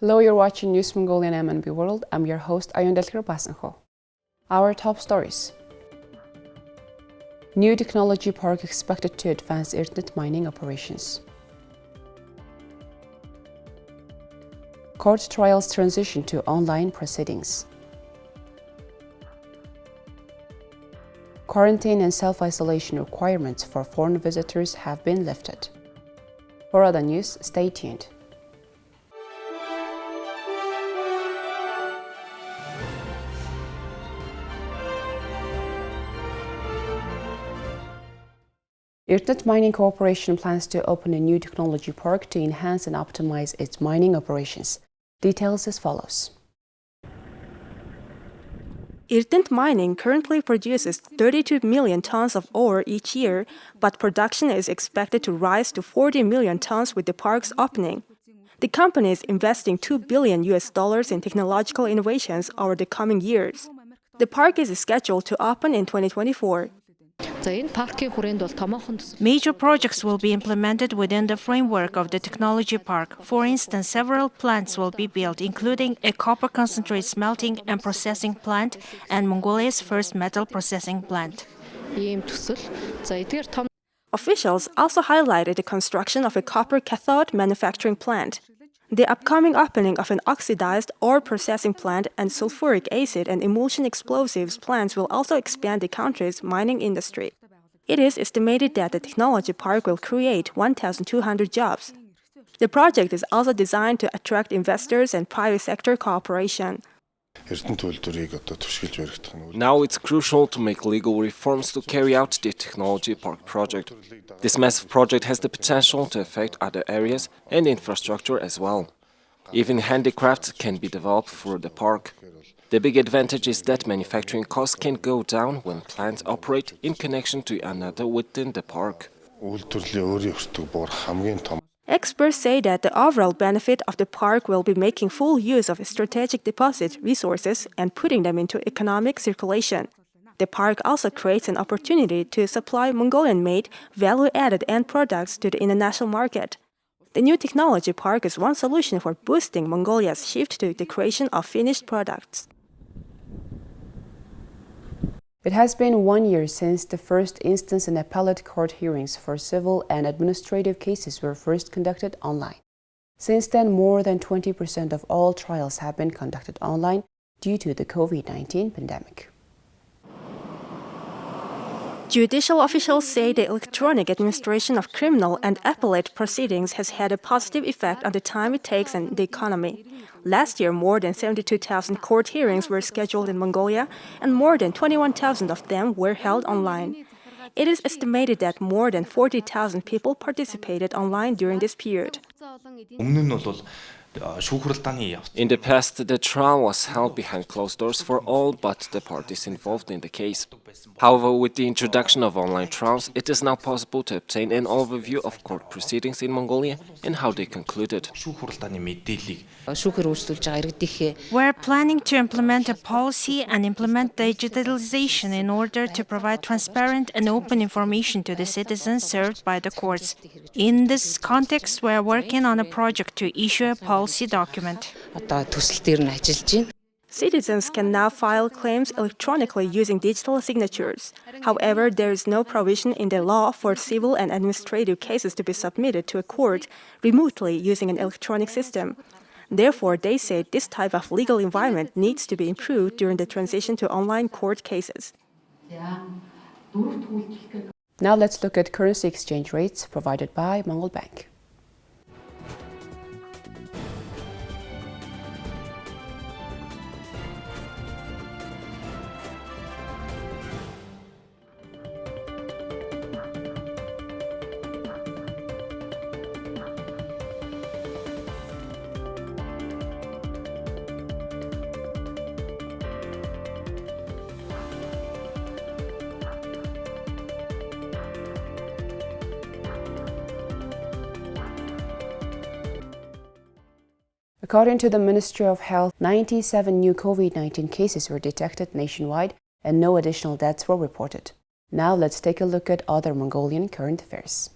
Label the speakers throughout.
Speaker 1: Hello, you're watching News Mongolia and MNB World. I'm your host, Ayondel Basanjo. Our top stories. New technology park expected to advance Erdenet mining operations. Court trials transition to online proceedings. Quarantine and self-isolation requirements for foreign visitors have been lifted. For other news, stay tuned. Erdenet Mining Corporation plans to open a new technology park to enhance and optimize its mining operations. Details as follows.
Speaker 2: Erdenet Mining currently produces 32 million tons of ore each year, but production is expected to rise to 40 million tons with the park's opening. The company is investing $2 billion in technological innovations over the coming years. The park is scheduled to open in 2024.
Speaker 3: Major projects will be implemented within the framework of the technology park. For instance, several plants will be built, including a copper concentrate smelting and processing plant and Mongolia's first metal processing plant.
Speaker 2: Officials also highlighted the construction of a copper cathode manufacturing plant. The upcoming opening of an oxidized ore processing plant and sulfuric acid and emulsion explosives plants will also expand the country's mining industry. It is estimated that the technology park will create 1,200 jobs. The project is also designed to attract investors and private sector cooperation.
Speaker 4: Now it's crucial to make legal reforms to carry out the technology park project. This massive project has the potential to affect other areas and infrastructure as well. Even handicrafts can be developed for the park. The big advantage is that manufacturing costs can go down when plants operate in connection to another within the park.
Speaker 2: Experts say that the overall benefit of the park will be making full use of strategic deposit resources and putting them into economic circulation. The park also creates an opportunity to supply Mongolian-made, value-added end products to the international market. The new technology park is one solution for boosting Mongolia's shift to the creation of finished products.
Speaker 1: It has been 1 year since the first instance and appellate court hearings for civil and administrative cases were first conducted online. Since then, more than 20% of all trials have been conducted online due to the COVID-19 pandemic.
Speaker 2: Judicial officials say the electronic administration of criminal and appellate proceedings has had a positive effect on the time it takes and the economy. Last year, more than 72,000 court hearings were scheduled in Mongolia, and more than 21,000 of them were held online. It is estimated that more than 40,000 people participated online during this period.
Speaker 4: In the past, the trial was held behind closed doors for all but the parties involved in the case. However, with the introduction of online trials, it is now possible to obtain an overview of court proceedings in Mongolia and how they concluded.
Speaker 3: We're planning to implement a policy and implement digitalization in order to provide transparent and open information to the citizens served by the courts. In this context, we're working on a project to issue a policy document.
Speaker 2: Citizens can now file claims electronically using digital signatures. However, there is no provision in the law for civil and administrative cases to be submitted to a court remotely using an electronic system. Therefore, they say this type of legal environment needs to be improved during the transition to online court cases.
Speaker 1: Now let's look at currency exchange rates provided by Mongol Bank. According to the Ministry of Health, 97 new COVID-19 cases were detected nationwide and no additional deaths were reported. Now let's take a look at other Mongolian current affairs.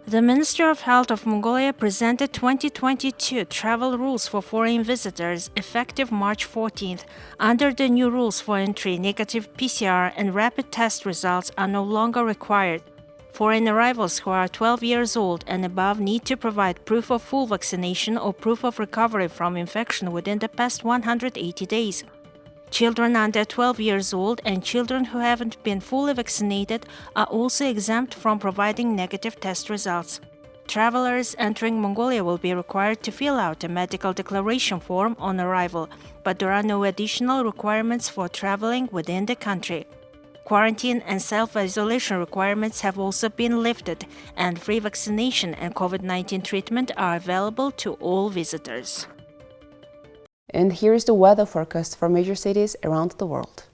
Speaker 3: The Ministry of Health of Mongolia presented 2022 travel rules for foreign visitors effective March 14th. Under the new rules for entry, negative PCR and rapid test results are no longer required. Foreign arrivals who are 12 years old and above need to provide proof of full vaccination or proof of recovery from infection within the past 180 days. Children under 12 years old and children who haven't been fully vaccinated are also exempt from providing negative test results. Travelers entering Mongolia will be required to fill out a medical declaration form on arrival, but there are no additional requirements for traveling within the country. Quarantine and self-isolation requirements have also been lifted, and free vaccination and COVID-19 treatment are available to all visitors.
Speaker 1: And here's the weather forecast for major cities around the world.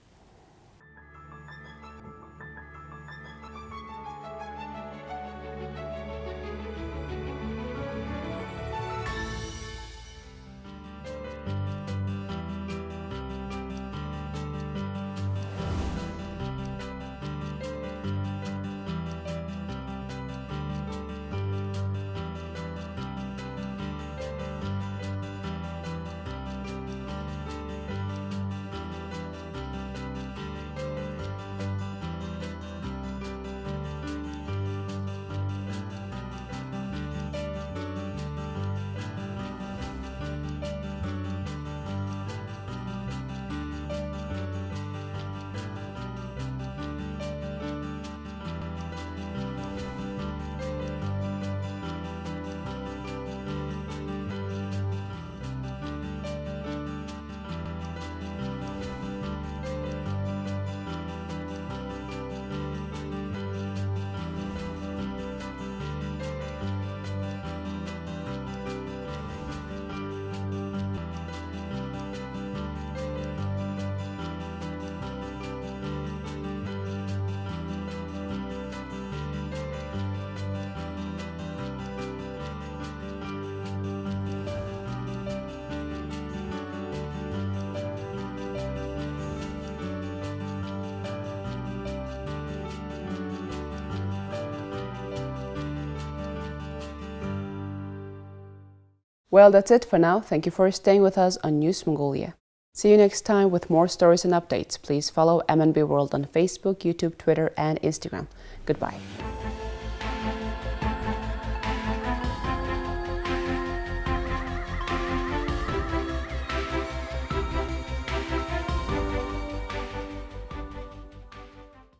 Speaker 1: Well, that's it for now. Thank you for staying with us on News Mongolia. See you next time with more stories and updates. Please follow MNB World on Facebook, YouTube, Twitter, and Instagram. Goodbye.